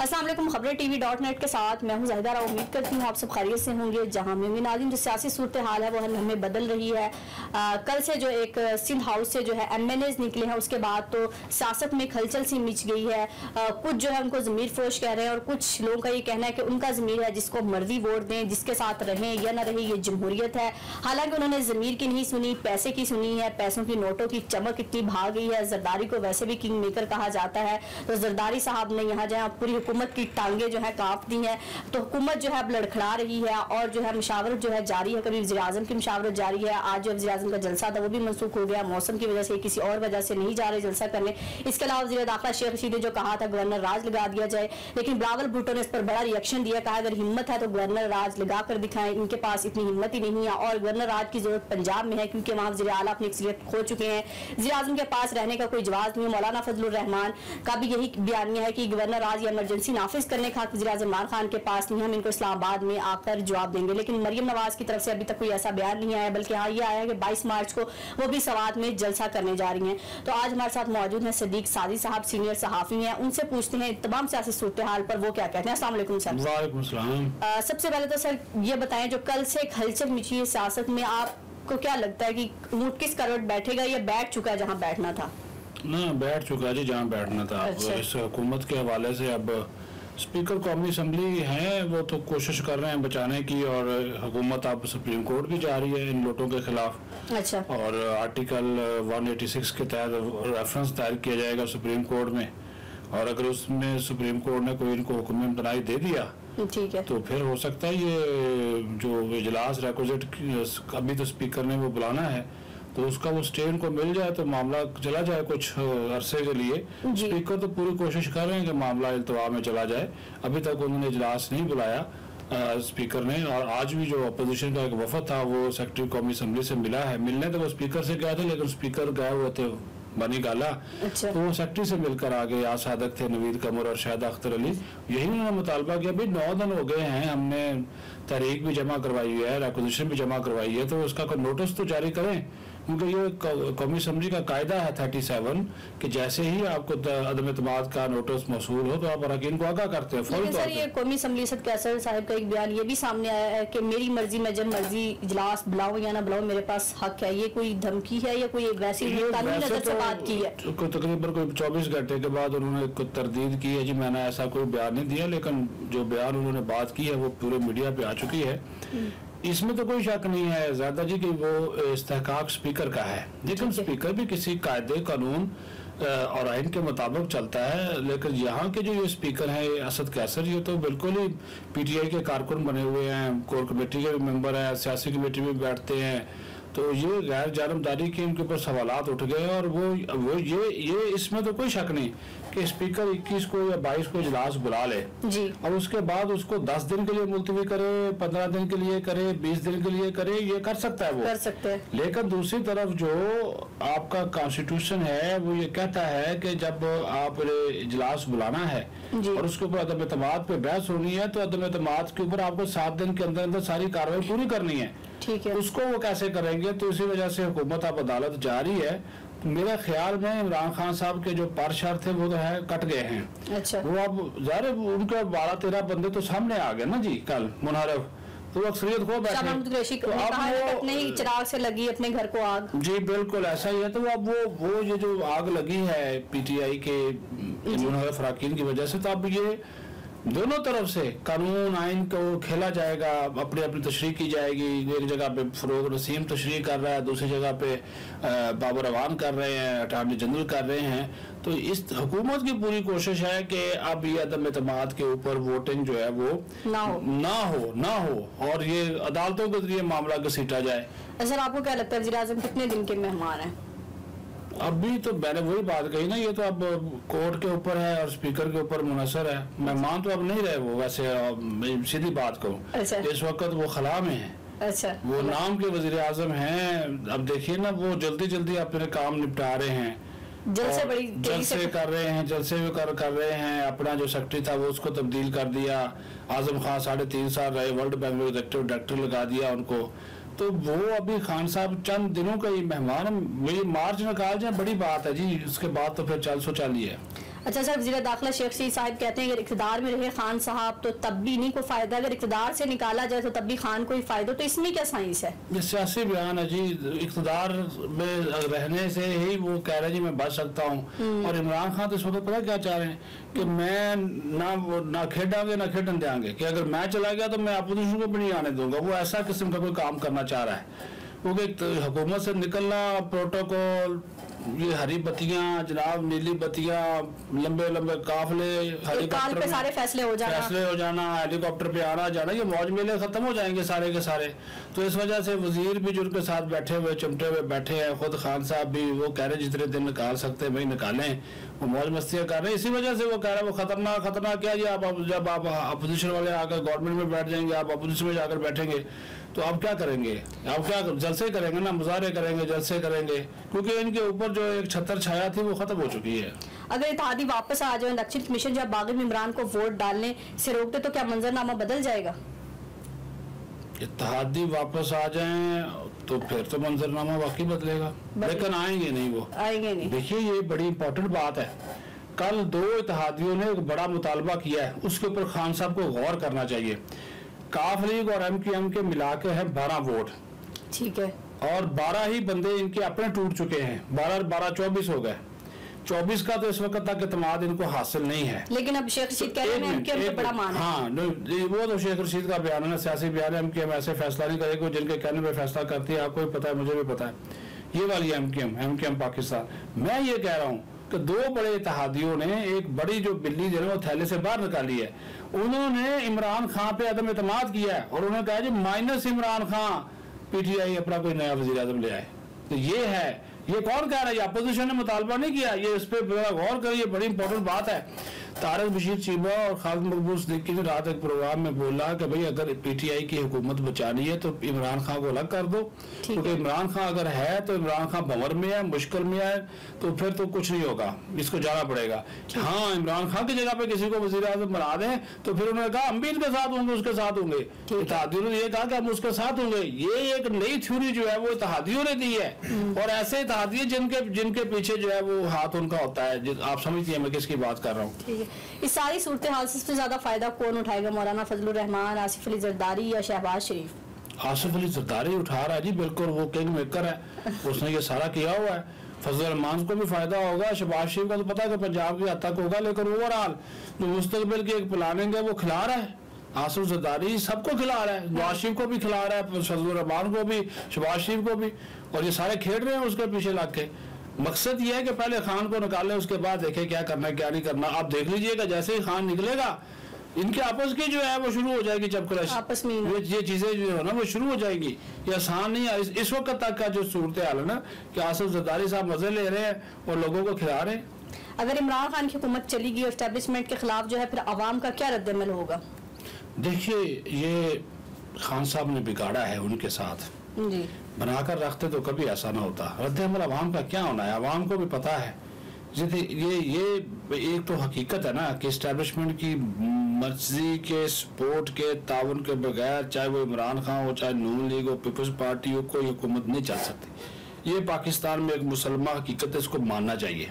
السلام علیکم، خبریں ٹی وی .net کے ساتھ میں ہوں زاہدہ راؤ. امید کرتی ہوں آپ سب خیریت سے ہوں گے. جہاں میں ناظرین جو سیاسی صورتحال ہے وہ ہمیں بدل رہی ہے. کل سے جو ایک سندھ ہاؤس سے جو ہے MNAs نکلے ہیں، اس کے بعد تو سیاست میں کھلچل سی مچ گئی ہے. کچھ جو ہے ان کو ضمیر فروش کہہ رہے ہیں، اور کچھ لوگوں کا یہ کہنا ہے کہ ان کا ضمیر ہے، جس کو مرضی ووٹ دیں، جس کے ساتھ رہیں یا نہ رہیں، یہ جمہوریت ہے. حالانکہ انہوں نے ضمیر کی نہیں سنی، پیسے کی سنی ہے. پیسوں کی نوٹوں کی چمک اتنی بھاگ گئی ہے. زرداری کو ویسے بھی کنگ میکر کہا جاتا ہے، تو زرداری صاحب نے یہاں جہاں پوری حکومت کی ٹانگیں جو ہے کانپ دی ہیں، تو حکومت جو ہے اب لڑکھڑا رہی ہے اور جو ہے مشاورت جو ہے جاری ہے. کبھی وزیر اعظم کی مشاورت جاری ہے، آج جو وزیر اعظم کا جلسہ تھا وہ بھی منسوخ ہو گیا، موسم کی وجہ سے، کسی اور وجہ سے نہیں جا رہے جلسہ کرنے. اس کے علاوہ وزیر داخلہ شیخ رشید نے جو کہا تھا گورنر راج لگا دیا جائے، لیکن بلاول بھٹو نے اس پر بڑا ریئیکشن دیا، کہا اگر ہمت ہے تو گورنر راج لگا کر دکھائیں. ان کے پاس اتنی ہمت ہی نہیں ہے، اور گورنر راج کی ضرورت پنجاب میں ہے، کیونکہ وہاں وزیر اعلیٰ اپنی اکثریت کھو چکے ہیں. وزیر اعظم کے پاس رہنے کا کوئی جواز نہیں ہے. مولانا فضل الرحمان کا بھی یہی بیانیہ ہے کہ گورنر راج یا ایمرجنسی نافذ کرنے کا وزیر اعظم عمران خان کے پاس نہیں، ہم ان کو اسلام آباد میں آ کر جواب دیں گے. لیکن مریم نواز کی طرف سے ابھی تک کوئی ایسا بیان نہیں آیا، بلکہ ہاں یہ آیا ہے کہ 22 مارچ کو وہ بھی سوات میں جلسہ کرنے جا رہی ہیں. تو آج ہمارے ساتھ موجود ہیں صدیق سعدی صاحب، سینئر صحافی ہیں. ان سے پوچھتے ہیں تمام سیاسی صورتحال پر وہ کیا کہتے ہیں. السلام علیکم سر. وعلیکم السلام. سب سے پہلے تو سر یہ بتائیں، جو کل سے ہلچل مچی ہے سیاست میں، آپ کو کیا لگتا ہے کہ اونٹ کس کروٹ بیٹھے گا یا بیٹھ چکا ہے جہاں بیٹھنا تھا؟ نہ بیٹھ چکا جی جہاں بیٹھنا تھا. اس حکومت کے حوالے سے اب اسپیکر قومی اسمبلی ہیں، وہ تو کوشش کر رہے ہیں بچانے کی، اور حکومت اب سپریم کورٹ بھی جا رہی ہے ان لوٹوں کے خلاف. اچھا. اور آرٹیکل 186 کے تحت ریفرنس دائر کیا جائے گا سپریم کورٹ میں، اور اگر اس میں سپریم کورٹ نے کوئی ان کو حکم امتناعی دے دیا ٹھیک ہے تو پھر ہو سکتا ہے یہ جو اجلاس ریکوزٹ ابھی تو اسپیکر نے وہ بلانا ہے، تو اس کا وہ اسٹے ان کو مل جائے تو معاملہ چلا جائے کچھ عرصے کے لیے. اسپیکر تو پوری کوشش کر رہے ہیں کہ معاملہ التوا میں چلا جائے. ابھی تک انہوں نے اجلاس نہیں بلایا اسپیکر نے، اور آج بھی جو اپوزیشن کا ایک وفد تھا وہ سیکرٹری قومی اسمبلی سے ملا ہے. ملنے تو وہ اسپیکر سے گئے تھے، لیکن اسپیکر گئے ہوئے تھے بنی گالا، تو وہ سیکرٹری سے مل کر آگے یا صادق تھے، نوید قمر اور شاہد اختر علی. یہی انہوں نے مطالبہ کیا. ابھی 9 دن ہو گئے ہیں، ہم نے تحریک بھی جمع کروائی ہے، ریکوزیشن بھی جمع کروائی ہے، تو اس کا کوئی نوٹس تو جاری کریں، کیونکہ یہ قومی اسمبلی کا قاعدہ ہے 37 کہ جیسے ہی آپ کو عدم اعتماد کا نوٹس موصول ہو تو آپ اراکین کو آگاہ کرتے ہیں فوری طور پر. یہ قومی اسمبلی صدر کیسر صاحب کا ایک بیان یہ بھی سامنے آیا ہے کہ میری مرضی میں جب مرضی اجلاس بلاؤ یا نہ بلاؤ میرے پاس حق ہے. یہ کوئی دھمکی ہے یا کوئی ویسی قانونی نظر سے بات کی ہے؟ تقریباً کوئی 24 گھنٹے کے بعد انہوں نے تردید کی ہے. جی میں نے ایسا کوئی بیان نہیں دیا، لیکن جو بیان انہوں نے بات کی ہے وہ پورے میڈیا پہ آ چکی ہے. اس میں تو کوئی شک نہیں ہے زیادہ جی کہ وہ استحقاق اسپیکر کا ہے، لیکن اسپیکر بھی کسی قاعدے قانون اور آئین کے مطابق چلتا ہے. لیکن یہاں کے جو یہ اسپیکر ہیں اسد قیصر، یہ تو بالکل ہی PTI کے کارکن بنے ہوئے ہیں، کور کمیٹی کے بھی ممبر ہیں، سیاسی کمیٹی میں بیٹھتے ہیں، تو یہ غیر جانبداری کے ان کے اوپر سوالات اٹھ گئے. اور وہ یہ اس میں تو کوئی شک نہیں کہ اسپیکر 21 کو یا 22 کو اجلاس بلا لے جی، اور اس کے بعد اس کو 10 دن کے لیے ملتوی کرے، 15 دن کے لیے کرے، 20 دن کے لیے کرے، یہ کر سکتا ہے وہ کر سکتا ہے. لیکن دوسری طرف جو آپ کا کانسٹیٹیوشن ہے وہ یہ کہتا ہے کہ جب آپ اجلاس بلانا ہے اور اس کے اوپر عدم اعتماد پہ بحث ہونی ہے، تو عدم اعتماد کے اوپر آپ کو 7 دن کے اندر ساری کارروائی پوری کرنی ہے. ٹھیک ہے. اس کو وہ کیسے کریں گے؟ تو اسی وجہ سے حکومت اب عدالت جاری ہے. میرے خیال میں عمران خان صاحب کے جو پرشر تھے وہ تو ہے کٹ گئے ہیں. اچھا. وہ اب ظاہر ان کے 12-13 بندے تو سامنے آ گئے نا جی کل منحرف، تو اکثریت کو بیٹھے چراغ سے لگی اپنے گھر کو آگ. جی بالکل ایسا ہی ہے. تو اب وہ یہ جو آگ لگی ہے PTI کے منحرف اراکین کی وجہ سے، تو اب یہ دونوں طرف سے قانون آئین کو کھیلا جائے گا، اپنی اپنی تشریح کی جائے گی. ایک جگہ پہ فروغ نسیم تشریح کر رہا ہے، دوسری جگہ پہ بابر اعوان کر رہے ہیں، اٹارنی جنرل کر رہے ہیں. تو اس حکومت کی پوری کوشش ہے کہ اب یہ عدم اعتماد کے اوپر ووٹنگ جو ہے وہ نہ ہو اور یہ عدالتوں کے ذریعے معاملہ گھسیٹا جائے. سر آپ کو کیا لگتا ہے وزیر اعظم کتنے دن کے مہمان ہیں؟ ابھی تو میں نے وہی بات کہی نا، یہ تو اب کورٹ کے اوپر ہے اور اسپیکر کے اوپر منحصر ہے. مہمان تو اب نہیں رہے وہ، ویسے سیدھی بات کہوں اس وقت وہ خلا میں ہیں. اچھا. وہ نام کے وزیر اعظم ہیں. اب دیکھیے نا وہ جلدی اپنے کام نپٹا رہے ہیں، جلسے کر رہے ہیں، جلسے بھی کر رہے ہیں. اپنا جو سیکرٹری تھا وہ اس کو تبدیل کر دیا. اعظم خان 3.5 سال رہے، ورلڈ بینک میں ایگزیکٹو ڈائریکٹر لگا دیا ان کو. تو وہ ابھی خان صاحب چند دنوں کا ہی مہمان. مارچ نکال جائیں بڑی بات ہے جی، اس کے بعد تو پھر 440 ہے. اچھا سر، وزیر داخلہ شیخ شہید صاحب کہتے ہیں اگر اقتدار میں رہے خان صاحب تو تب بھی نہیں کوئی فائدہ، اگر اقتدار سے نکالا جائے تو تب بھی خان کوئی فائدہ، تو اس میں کیا سائنس ہے؟ یہ سیاسی بیان ہے جی، اقتدار میں رہنے سے ہی وہ کہہ رہے ہیں جی میں بچ سکتا ہوں، اور عمران خان تو اس وقت پتہ کیا چاہ رہے ہیں کہ میں نہ کھیڈاں گے نہ کھیڈن دیں گے، کہ اگر میں چلا گیا تو میں اپوزیشن کو بھی نہیں آنے دوں گا. وہ ایسا قسم کا کوئی کام کرنا چاہ رہا ہے، کیونکہ حکومت سے نکلنا، پروٹوکول، یہ ہری بتیاں جناب، نیلی بتیاں، لمبے لمبے قافلے، ہیلی کاپٹر پہ سارے فیصلے ہو جانا، ہیلی کاپٹر پہ آنا جانا، یہ موج میلے ختم ہو جائیں گے سارے کے سارے. تو اس وجہ سے وزیر بھی جو ان کے ساتھ بیٹھے ہوئے چمٹے ہوئے بیٹھے ہیں، خود خان صاحب بھی وہ کہہ رہے جتنے دن نکال سکتے ہیں بھائی نکالیں، وہ موج مستی کر رہے ہیں. اسی وجہ سے وہ کہہ رہے ہیں وہ خطرناک کیا جی، جب آپ اپوزیشن والے آ کر گورنمنٹ میں بیٹھ جائیں گے، آپ اپوزیشن میں جا کر بیٹھیں گے تو آپ کیا کریں گے؟ آپ کیا جلسے کریں گے نا، مظاہرے کریں گے، جلسے کریں گے، کیونکہ ان کے اوپر جو ایک چھتر چھایا تھی وہ ختم ہو چکی ہے. اگر اتحادی واپس آ جائے، الیکشن کمیشن جب باغی عمران کو ووٹ ڈالنے سے روک دے تو کیا منظرنامہ بدل جائے گا؟ اتحادی واپس آ جائیں تو پھر تو منظرنامہ واقعی بدلے گا، لیکن آئیں گے نہیں. وہ آئیں گے نہیں. دیکھیے یہ بڑی امپورٹنٹ بات ہے. کل 2 اتحادیوں نے ایک بڑا مطالبہ کیا ہے، اس کے اوپر خان صاحب کو غور کرنا چاہیے. کاف لیگ اور MQM کے ملا کے ہیں 12 ووٹ، ٹھیک ہے، اور 12 ہی بندے ان کے اپنے ٹوٹ چکے ہیں، 12 24 ہو گئے. 24 کا تو اس وقت تک اعتماد ان کو حاصل نہیں ہے. لیکن اب شیخ رشید کہہ رہے ہیں MQM کو بڑا مان ہے. ہاں وہ تو شیخ رشید کا بیان ہے نا، سیاسی بیان ہے. MQM ایسے فیصلہ نہیں کرے گی، جن کے کہنے پہ فیصلہ کرتی ہے. آپ کو بھی پتا ہے، مجھے بھی پتا ہے. یہ والی MQM پاکستان. میں یہ کہہ رہا ہوں کہ 2 بڑے اتحادیوں نے ایک بڑی جو بلی جو ہے وہ تھیلے سے باہر نکالی ہے. انہوں نے عمران خان پہ عدم اعتماد کیا ہے، اور انہوں نے کہا جی مائنس عمران خان PTI اپنا کوئی نیا وزیر اعظم لے آئے. تو یہ ہے، یہ کون کہہ رہا ہے؟ یہ اپوزیشن نے مطالبہ نہیں کیا. یہ اس پہ غور کریں، یہ بڑی امپورٹنٹ بات ہے. طارق بشیر چیبہ اور خالد مقبول صدیقی نے رات ایک پروگرام میں بولا کہ بھئی اگر PTI کی حکومت بچانی ہے تو عمران خان کو الگ کر دو، کیونکہ عمران خان اگر ہے تو عمران خان بھنور میں ہے، مشکل میں ہے، تو پھر تو کچھ نہیں ہوگا، اس کو جانا پڑے گا. ہاں عمران خان کی جگہ پہ کسی کو وزیر اعظم بنا دیں تو پھر انہوں نے کہا ہم بھی ان کے ساتھ ہوں گے، اس کے ساتھ ہوں گے. اتحادیوں نے یہ کہا کہ ہم اس کے ساتھ ہوں گے. یہ ایک نئی تھیوری جو ہے وہ اتحادیوں نے دی ہے، اور ایسے اتحادی جن کے پیچھے جو ہے وہ ہاتھ ان کا ہوتا ہے. آپ سمجھتی ہیں میں کس کی بات کر رہا ہوں. اس ساری صورتحال سے سب سے زیادہ فائدہ کون اٹھائے گا؟ مولانا فضل الرحمان، آصف علی زرداری یا شہباز شریف؟ آصف علی زرداری اٹھا رہا ہے جی، بالکل وہ کنگ میکر ہے، اس نے یہ سارا کیا ہوا ہے. فضل الرحمان کو بھی فائدہ ہوگا. شہباز شریف کا تو پتا ہے کہ پنجاب کی حد تک ہوگا، لیکن اوورآل جو مستقبل کی ایک پلاننگ ہے وہ کھلا رہا ہے. آصف زرداری سب کو کھلا رہا ہے، نواز شریف کو بھی کھلا رہا ہے، فضل الرحمان کو بھی، شہباز شریف کو بھی، اور یہ سارے کھیل رہے ہیں اس کے پیچھے لگ کے. مقصد یہ ہے کہ پہلے خان کو نکالیں، اس کے بعد دیکھیں کیا کرنا ہے کیا نہیں کرنا. آپ دیکھ لیجئے گا جیسے ہی خان نکلے گا ان کے آپس کی جو ہے وہ شروع ہو جائے گی چپکلش، آپس میں یہ چیزیں جو ہے نا وہ شروع ہو جائے گی. یہ آسان نہیں ہے. اس وقت تک کا جو صورتحال ہے نا کہ آصف زرداری صاحب مزے لے رہے ہیں اور لوگوں کو کھلا رہے ہیں. اگر عمران خان کی حکومت چلی گئی اسٹیبلشمنٹ کے خلاف جو ہے پھر عوام کا کیا رد عمل ہوگا؟ دیکھیے یہ خان صاحب نے بگاڑا ہے ان کے ساتھ جی، بنا کر رکھتے تو کبھی ایسا نہ ہوتا. رد عمل عوام کا کیا ہونا ہے؟ عوام کو بھی پتا ہے. یہ ایک تو حقیقت ہے نا کہ اسٹیبلشمنٹ کی مرضی کے سپورٹ کے تعاون کے بغیر چاہے وہ عمران خان ہو، چاہے نون لیگ ہو، پیپلز پارٹی ہو، کوئی حکومت نہیں چل سکتی. یہ پاکستان میں ایک مسلمہ حقیقت ہے، اس کو ماننا چاہیے.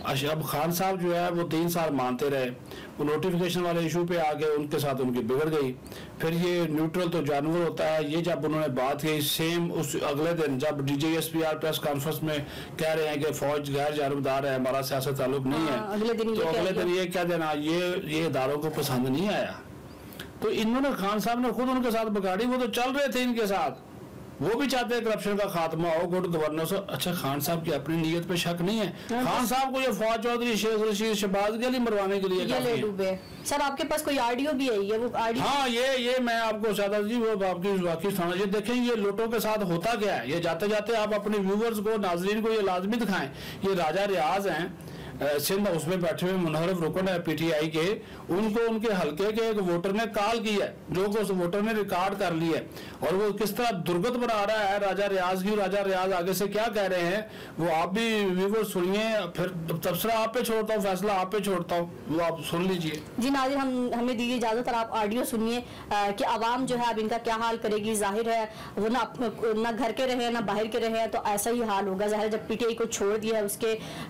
اشرف خان صاحب جو ہے وہ 3 سال مانتے رہے، وہ نوٹیفیکیشن والے ایشو پہ آگے ان کے ساتھ ان کی بگڑ گئی. پھر یہ نیوٹرل تو جانور ہوتا ہے. یہ جب انہوں نے بات کی سیم اس اگلے دن جب DGSPR پریس کانفرنس میں کہہ رہے ہیں کہ فوج غیر جانبدار ہے، ہمارا سیاست تعلق نہیں ہے، تو اگلے دن یہ کہہ دینا یہ اداروں کو پسند نہیں آیا. تو انہوں نے خان صاحب نے خود ان کے ساتھ بگاڑی. وہ تو چل رہے تھے ان کے ساتھ، وہ بھی چاہتے ہیں کرپشن کا خاتمہ ہو، گڈ گورننس ہو. اچھا خان صاحب کی اپنی نیت پہ شک نہیں ہے. خان صاحب کو یہ فواد چودھری، شیخ رشید، شہباز کے لیے مروانے کے لیے کافی ہے. سر آپ کے پاس کوئی آڈیو بھی ہے؟ یہ وہ آڈیو؟ ہاں یہ میں آپ کو شادہ جی وہ آپ کی واقعی سنا. یہ دیکھیں یہ لوٹوں کے ساتھ ہوتا کیا ہے. یہ جاتے جاتے آپ اپنے ویورز کو، ناظرین کو یہ لازمی دکھائیں. یہ راجہ ریاض ہیں سندھ ہاؤس میں بیٹھے ہوئے منحرف رکن ہے PTI کے. ان کو ان کے حلقے کے ایک ووٹر نے کال کی ہے، جو کہ اس ووٹر نے ریکارڈ کر لی ہے، اور وہ کس طرح درگت بنا رہا ہے راجہ ریاض کی. راجہ ریاض آگے سے کیا کہہ رہے ہیں وہ آپ بھی ویور سنیے، پھر تبصرہ آپ پہ چھوڑتا ہوں، فیصلہ آپ پہ چھوڑتا ہوں، وہ آپ سن لیجئے. جی ناظرین ہمیں دیجیے اجازت اور آپ آڈیو سنیے کہ عوام جو ہے اب ان کا کیا حال کرے گی. ظاہر ہے وہ نہ گھر کے رہے نہ باہر کے رہے، تو ایسا ہی حال ہوگا. ظاہر جب PTI کو چھوڑ دیا ہے، اس کے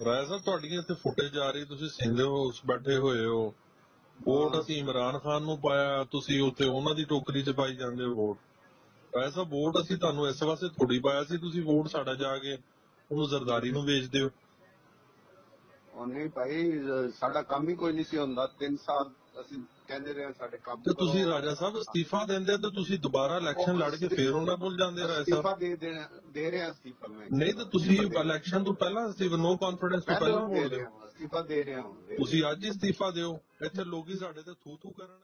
ਰਾਜਾ ਸਾਹਿਬ ਤੁਹਾਡੀਆਂ ਇੱਥੇ ਫੁਟੇਜ ਆ ਰਹੀ, ਤੁਸੀਂ ਸਿੰਧ ਹਾਊਸ ਬੈਠੇ ਹੋਏ ਹੋ, ਵੋਟ ਅਸੀਂ ਇਮਰਾਨ ਖਾਨ ਨੂੰ ਪਾਇਆ, ਤੁਸੀਂ ਉੱਥੇ ਉਹਨਾਂ ਦੀ ਟੋਕਰੀ 'ਚ ਪਾਈ ਜਾਂਦੇ ਹੋ ਵੋਟ। ਰਾਜਾ ਸਾਹਿਬ ਵੋਟ ਅਸੀਂ ਤੁਹਾਨੂੰ ਇਸ ਵਾਸਤੇ ਥੋੜੀ ਪਾਇਆ ਸੀ, ਤੁਸੀਂ ਵੋਟ ਸਾਡਾ ਜਾ ਕੇ ਉਹਨੂੰ ਜ਼ਰਦਾਰੀ ਨੂੰ ਵੇਚਦੇ ਹੋ। ਉਹ ਨਹੀਂ ਭਾਈ, ਸਾਡਾ ਕੰਮ ਹੀ ਕੋਈ ਨਹੀਂ ਸੀ ਹੁੰਦਾ। 3 ਸਾਲ ਅਸੀਂ ਕਹਿੰਦੇ ਰਹੇ ਸਾਡੇ ਕੰਮ ਤੇ ਤੁਸੀਂ ਰਾਜਾ ਸਾਹਿਬ ਅਸਤੀਫਾ ਦਿੰਦੇ ਤੇ ਤੁਸੀਂ ਦੁਬਾਰਾ ਇਲੈਕਸ਼ਨ ਲੜ ਕੇ ਫੇਰ ਉਹਨਾਂ ਕੋਲ ਜਾਂਦੇ ਰਾਜਾ ਅਸਤੀਫਾ ਸਾਹਿਬ। ਦੇ ਰਹੇ ਅਸਤੀਫਾ ਮੈਂ ਨਹੀਂ ਤਾਂ ਤੁਸੀਂ ਇਲੈਕਸ਼ਨ ਤੋਂ ਪਹਿਲਾਂ ਨੋ ਕੌਨਫੀਡੈਂਸ ਤੋਂ ਪਹਿਲਾਂ ਬੋਲਦੇ ਹੋ। ਅਸਤੀਫਾ ਦੇ ਰਹੇ ਹਾਂ। ਤੁਸੀਂ ਅੱਜ ਹੀ ਅਸਤੀਫਾ ਦਿਓ, ਇੱਥੇ ਲੋਕੀ ਸਾਡੇ ਤੇ ਥੂ ਥੂ ਕਰਨ।